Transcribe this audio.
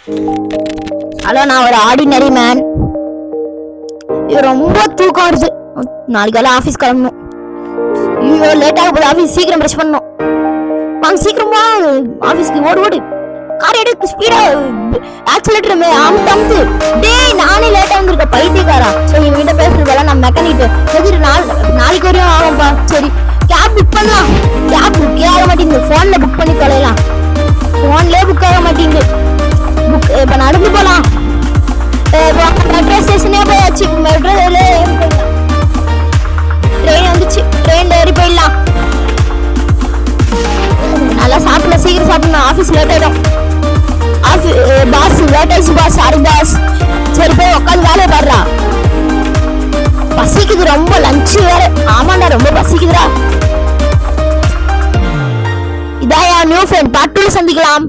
Hello, நான் ஒரு ordinary man. இது ரொம்ப தூக்கம் வருது. நாளைக்கு வேலை ஆஃபீஸ் கிளம்பணும். ஐயோ, லேட் ஆக போகுது. ஆஃபீஸ் சீக்கிரம் ப்ரெஷ் பண்ணணும். வாங்க சீக்கிரமா ஆஃபீஸ்க்கு ஓடு ஓடு. கார் எடுத்து ஸ்பீடா ஆக்சிலேட்டர் அமுத்து. டேய், நானே லேட்டா வந்திருக்க பைத்தியக்காரா. சரி, இவங்கிட்ட பேசுறதுல நான் மெக்கானிக் எதிர் நாளைக்கு வரையும் ஆகும்பா. சரி, கேப் புக் பண்ணலாம். கேப் புக்கே ஆக மாட்டேங்குது. போன்ல புக் பண்ணி தொலைலாம். போன்லயே புக் ஆக மாட்டேங்குது. புக் இப்ப நடந்து போலாம். மெட்ரோ ஸ்டேஷனே போயாச்சு. மெட்ரோல ட்ரெயின் வந்துச்சு. ட்ரெயின்ல ஏறி போயிடலாம். நல்லா சாப்பிடலாம். சீக்கிரம் சாப்பிடணும். ஆஃபீஸ் லேட் ஆயிடும். பாஸ் லேட் ஆயிடுச்சு பாஸ். Sorry boss. சரி, போய் உட்காந்து வேலையை பாடுறா. பசிக்குது ரொம்ப. லஞ்ச் வேற. ஆமாண்டா, ரொம்ப பசிக்குதுடா. இதான் நியூ ஃப்ரெண்ட். பார்ட் 2 சந்திக்கலாம்.